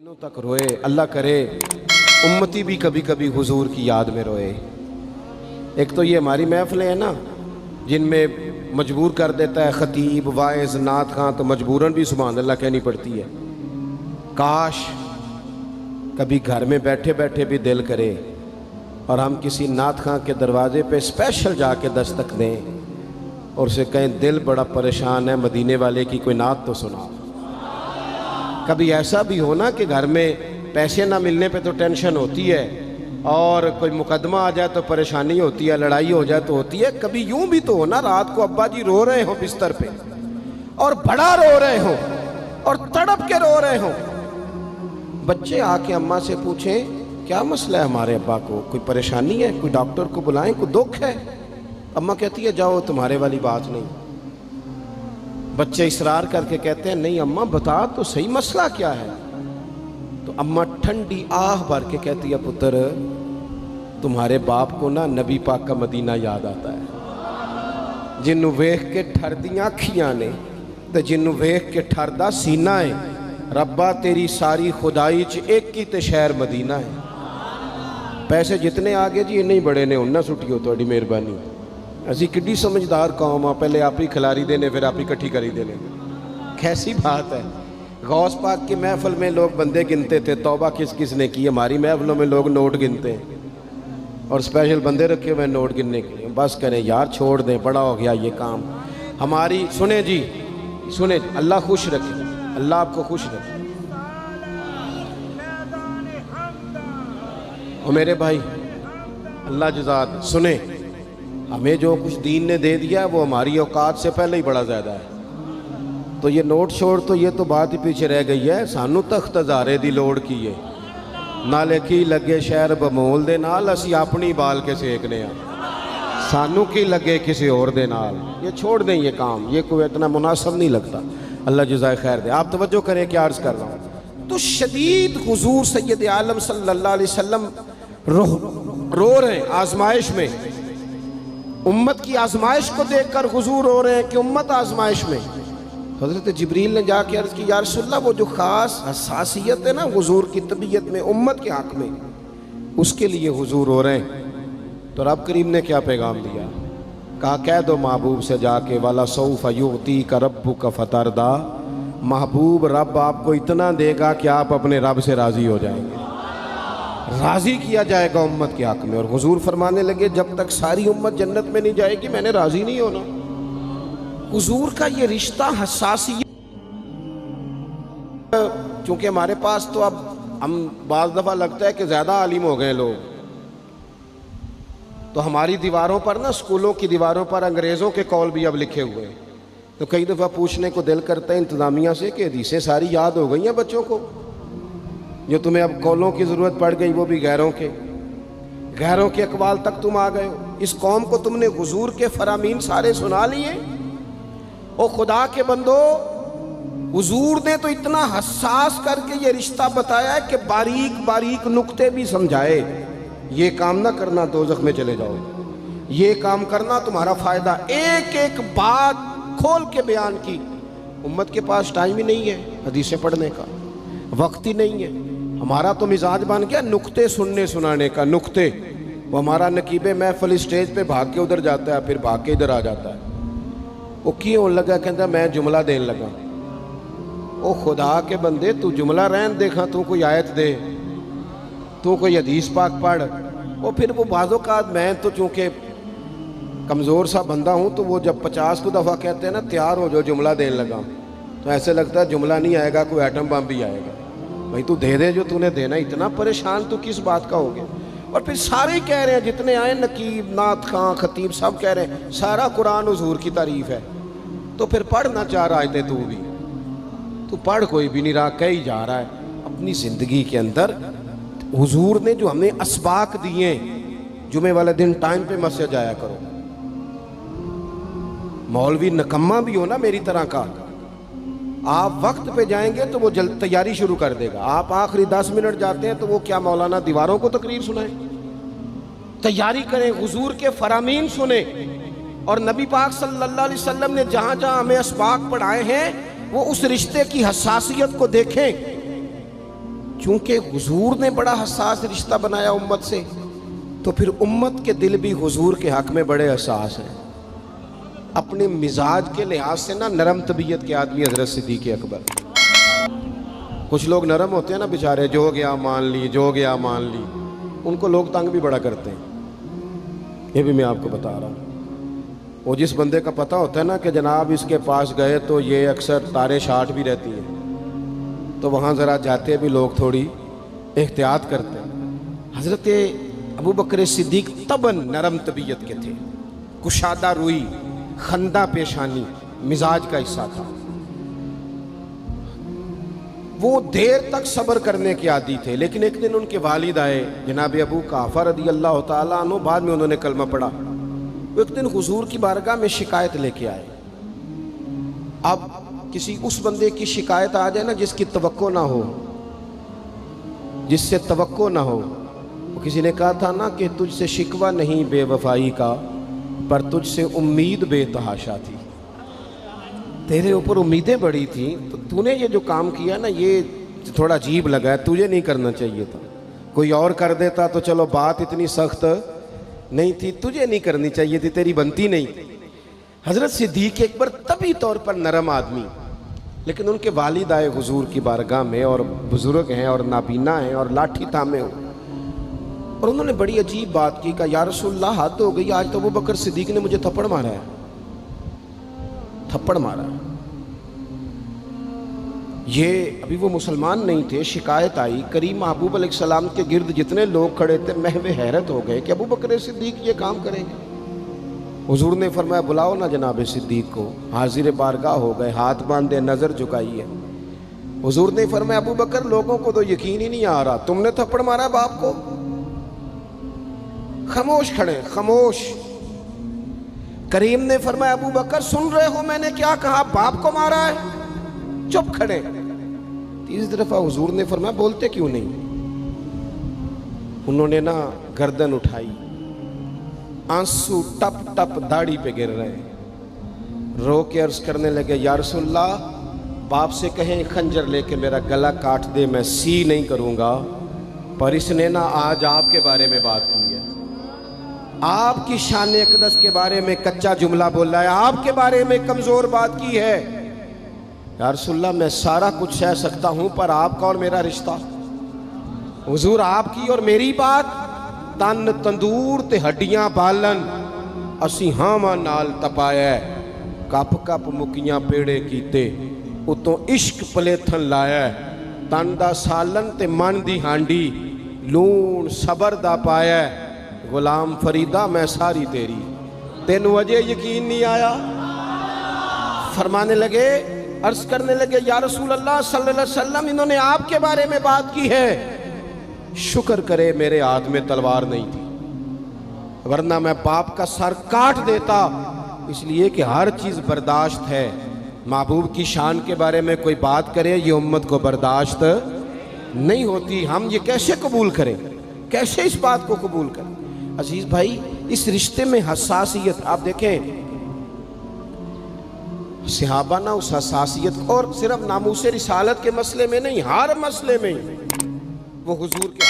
دنوں تک روئے، اللہ کرے امتی بھی کبھی کبھی حضور کی یاد میں روئے۔ ایک تو یہ ہماری محفلیں ہیں نا جن میں مجبور کر دیتا ہے خطیب، واعظ، نعت خواں، تو مجبوراً بھی سبحان اللہ کہنی پڑتی ہے۔ کاش کبھی گھر میں بیٹھے بیٹھے بھی دل کرے اور ہم کسی نعت خواں کے دروازے پہ اسپیشل جا کے دستک دیں اور اسے کہیں دل بڑا پریشان ہے، مدینے والے کی کوئی نعت تو سنا۔ کبھی ایسا بھی ہونا کہ گھر میں پیسے نہ ملنے پہ تو ٹینشن ہوتی ہے اور کوئی مقدمہ آ جائے تو پریشانی ہوتی ہے، لڑائی ہو جائے تو ہوتی ہے۔ کبھی یوں بھی تو ہونا رات کو ابا جی رو رہے ہوں بستر پہ اور بڑا رو رہے ہوں اور تڑپ کے رو رہے ہوں، بچے آ کے اماں سے پوچھیں کیا مسئلہ ہے ہمارے ابا کو، کوئی پریشانی ہے، کوئی ڈاکٹر کو بلائیں، کوئی دکھ ہے؟ اماں کہتی ہے جاؤ تمہارے والی بات نہیں۔ بچے اصرار کر کے کہتے ہیں نہیں اماں بتا تو صحیح مسئلہ کیا ہے؟ تو اماں ٹھنڈی آہ بھر کے کہتی ہے پتر تمہارے باپ کو نا نبی پاک کا مدینہ یاد آتا ہے، جنوں ویکھ کے ٹھردیاں اکھیاں نے تے جنوں ویکھ کے ٹھردا سینہ ہے، ربا تیری ساری خدائی چ ایک ہی تے شہر مدینہ ہے۔ پیسے جتنے آگے جی انہیں بڑے نے انہاں سٹیو تہاڈی مہربانی، اسی کڈی سمجھدار قوم آ، پہلے آپ ہی کھلاری دینے پھر آپ ہی کٹھی کری دینے۔ کیسی بات ہے، غوث پاک کی محفل میں لوگ بندے گنتے تھے، توبہ کس کس نے کی، ہماری محفلوں میں لوگ نوٹ گنتے ہیں اور اسپیشل بندے رکھے ہوئے نوٹ گننے کے لیے۔ بس کریں یار، چھوڑ دیں، بڑا ہو گیا یہ کام ہماری۔ سنیں جی سنیں، اللہ خوش رکھے، اللہ آپ کو خوش رکھے۔ اور میرے بھائی اللہ جزات، سنیں ہمیں جو کچھ دین نے دے دیا ہے وہ ہماری اوقات سے پہلے ہی بڑا زیادہ ہے، تو یہ نوٹ چھوڑ تو یہ تو بات ہی پیچھے رہ گئی ہے۔ سانو تخت ہزارے دی لوڑ کی ہے، نالے کی لگے شہر بمول دے نال، اسی اپنی بال کے سیکنے ہیں، سانو کی لگے کسی اور دے نال۔ یہ چھوڑ دیں یہ کام، یہ کوئی اتنا مناسب نہیں لگتا۔ اللہ جزائے خیر دے۔ آپ توجہ کریں کیا عرض کر رہا ہوں۔ تو شدید حضور سید عالم صلی اللہ علیہ وسلم رو رہے ہیں آزمائش میں، امت کی آزمائش کو دیکھ کر حضور رو رہے ہیں کہ امت آزمائش میں۔ حضرت جبریل نے جا کے عرض کی یا رسول اللہ وہ جو خاص حساسیت ہے نا حضور کی طبیعت میں امت کے حق میں، اس کے لیے حضور رو رہے ہیں۔ تو رب کریم نے کیا پیغام دیا؟ کہا کہہ دو محبوب سے جا کے وَلَسَوْفَ يُعْطِيكَ رَبُّكَ فَتَرْضَىٰ، محبوب رب آپ کو اتنا دے گا کہ آپ اپنے رب سے راضی ہو جائیں گے، راضی کیا جائے گا امت کے حق میں۔ اور حضور فرمانے لگے جب تک ساری امت جنت میں نہیں جائے گی میں نے راضی نہیں ہونا۔ حضور کا یہ رشتہ حساسیت، چونکہ ہمارے پاس تو اب ہم بعض دفعہ لگتا ہے کہ زیادہ عالم ہو گئے لوگ، تو ہماری دیواروں پر نا، اسکولوں کی دیواروں پر انگریزوں کے قول بھی اب لکھے ہوئے ہیں، تو کئی دفعہ پوچھنے کو دل کرتا ہے انتظامیہ سے کہ حدیثیں ساری یاد ہو گئی ہیں بچوں کو، جو تمہیں اب قولوں کی ضرورت پڑ گئی وہ بھی غیروں کے اقوال تک تم آ گئے ہو۔ اس قوم کو تم نے حضور کے فرامین سارے سنا لیے۔ او خدا کے بندو، حضور نے تو اتنا حساس کر کے یہ رشتہ بتایا ہے کہ باریک باریک نقطے بھی سمجھائے، یہ کام نہ کرنا دوزخ میں چلے جاؤ، یہ کام کرنا تمہارا فائدہ، ایک ایک بات کھول کے بیان کی۔ امت کے پاس ٹائم ہی نہیں ہے حدیثیں پڑھنے کا، وقت ہی نہیں ہے۔ ہمارا تو مزاج بن گیا نقطے سننے سنانے کا، نقطے۔ وہ ہمارا نقیب محفل اسٹیج پہ بھاگ کے ادھر جاتا ہے، پھر بھاگ کے ادھر آ جاتا ہے۔ وہ کیوں لگا کہتا میں جملہ دین لگا۔ او خدا کے بندے تو جملہ رہن دیکھا، تو کوئی آیت دے، تو کوئی حدیث پاک پڑھ۔ اور پھر وہ بعض اوقات میں تو چونکہ کمزور سا بندہ ہوں تو وہ جب 50 کو دفعہ کہتے ہیں نا تیار ہو جو جملہ دین لگا، تو ایسے لگتا ہے جملہ نہیں آئے گا کوئی ایٹم بم بھی آئے گا۔ بھائی تو دے دے جو تو نے دینا، اتنا پریشان تو کس بات کا ہو گیا؟ اور پھر سارے ہی کہہ رہے ہیں جتنے آئے، نقیب، نعت خواں، خطیب، سب کہہ رہے ہیں سارا قرآن حضور کی تعریف ہے۔ تو پھر پڑھنا چاہ رہا ہے تو بھی تو پڑھ، کوئی بھی نہیں رہا، کہی جا رہا ہے اپنی زندگی کے اندر۔ حضور نے جو ہمیں اسباق دیے، جمعے والے دن ٹائم پہ مسجد جایا کرو۔ مولوی نکمہ بھی ہو نا میری طرح کا، آپ وقت پہ جائیں گے تو وہ جلد تیاری شروع کر دے گا، آپ آخری 10 منٹ جاتے ہیں تو وہ کیا مولانا دیواروں کو تقریر سنائیں؟ تیاری کریں، حضور کے فرامین سنیں، اور نبی پاک صلی اللہ علیہ وسلم نے جہاں جہاں ہمیں اسباق پڑھائے ہیں وہ اس رشتے کی حساسیت کو دیکھیں۔ چونکہ حضور نے بڑا حساس رشتہ بنایا امت سے، تو پھر امت کے دل بھی حضور کے حق میں بڑے حساس ہیں۔ اپنے مزاج کے لحاظ سے نا نرم طبیعت کے آدمی حضرت صدیق اکبر۔ کچھ لوگ نرم ہوتے ہیں نا بیچارے، جو گیا مان لی، جو گیا مان لی، ان کو لوگ تنگ بھی بڑا کرتے ہیں۔ یہ بھی میں آپ کو بتا رہا ہوں۔ وہ جس بندے کا پتہ ہوتا ہے نا کہ جناب اس کے پاس گئے تو یہ اکثر تارے شاٹ بھی رہتی ہیں، تو وہاں ذرا جاتے بھی لوگ تھوڑی احتیاط کرتے ہیں۔ حضرت ابو بکر صدیق طبعاً نرم طبیعت کے تھے، کشادہ روئی، خندہ پیشانی مزاج کا حصہ تھا۔ وہ دیر تک صبر کرنے کے عادی تھے، لیکن ایک دن ان کے والد آئے جناب ابو قحافہ رضی اللہ تعالیٰ عنہ، بعد میں انہوں نے کلمہ پڑھا۔ وہ ایک دن حضور کی بارگاہ میں شکایت لے کے آئے۔ اب کسی اس بندے کی شکایت آ جائے نا جس کی توقع نہ ہو، جس سے توقع نہ ہو، کسی نے کہا تھا نا کہ تجھ سے شکوہ نہیں بے وفائی کا، پر تجھ سے امید بے تحاشا تھی۔ تیرے اوپر امیدیں بڑی تھیں، تو نے یہ جو کام کیا نا یہ تھوڑا عجیب لگا ہے، تجھے نہیں کرنا چاہیے تھا۔ کوئی اور کر دیتا تو چلو بات اتنی سخت نہیں تھی، تجھے نہیں کرنی چاہیے تھی، تیری بنتی نہیں تھی۔ حضرت صدیق اکبر طبی طور پر نرم آدمی، لیکن ان کے والد آئے حضور کی بارگاہ میں، اور بزرگ ہیں اور نابینا ہیں اور لاٹھی تھامے ہو، اور انہوں نے بڑی عجیب بات کی، کہا یا رسول اللہ حد ہو گئی، آج تو ابو بکر صدیق نے مجھے تھپڑ مارا ہے، تھپڑ مارا ہے۔ یہ ابھی وہ مسلمان نہیں تھے، شکایت آئی، کریم محبوب علیہ السلام کے گرد جتنے لوگ کھڑے تھے محو حیرت ہو گئے کہ ابو بکر صدیق یہ کام کریں گے۔ حضور نے فرمایا بلاؤ نا جناب صدیق کو، حاضر بارگاہ ہو گئے، ہاتھ باندھے، نظر جھکائی ہے۔ حضور نے فرمایا ابو بکر لوگوں کو تو یقین ہی نہیں آ رہا، تم نے تھپڑ مارا باپ کو؟ خاموش کھڑے، خاموش۔ کریم نے فرمایا ابو بکر سن رہے ہو میں نے کیا کہا، باپ کو مارا ہے؟ چپ کھڑے۔ تیسری دفعہ حضور نے فرمایا بولتے کیوں نہیں؟ انہوں نے نا گردن اٹھائی، آنسو ٹپ ٹپ داڑھی پہ گر رہے، رو کے عرض کرنے لگے یا رسول اللہ باپ سے کہیں خنجر لے کے میرا گلا کاٹ دے، میں سی نہیں کروں گا، پر اس نے نا آج آپ کے بارے میں بات کی ہے، آپ کی شان اقدس کے بارے میں کچا جملہ بولا ہے، آپ کے بارے میں کمزور بات کی ہے۔ یا رسول اللہ میں سارا کچھ سہ سکتا ہوں، پر آپ کا اور میرا رشتہ، حضور آپ کی اور میری بات، تن تندور تے ہڈیاں بالن، اسی ہاواں نال تپایا، کپ کپ مکیاں پیڑے کیتے، اتوں عشق پلیتھن لایا، تن دا سالن تے من دی ہانڈی، لون صبر دا پایا، غلام فریدہ میں ساری تیری، تینوں وجہ یقین نہیں آیا؟ فرمانے لگے، عرض کرنے لگے یا رسول اللہ صلی اللہ علیہ وسلم انہوں نے آپ کے بارے میں بات کی ہے، شکر کرے میرے ہاتھ میں تلوار نہیں تھی، ورنہ میں باپ کا سر کاٹ دیتا، اس لیے کہ ہر چیز برداشت ہے، محبوب کی شان کے بارے میں کوئی بات کرے یہ امت کو برداشت نہیں ہوتی، ہم یہ کیسے قبول کریں، کیسے اس بات کو قبول کریں؟ عزیز بھائی اس رشتے میں حساسیت، آپ دیکھیں صحابہ نا اس حساسیت، اور صرف ناموس رسالت کے مسئلے میں نہیں، ہر مسئلے میں وہ حضور کے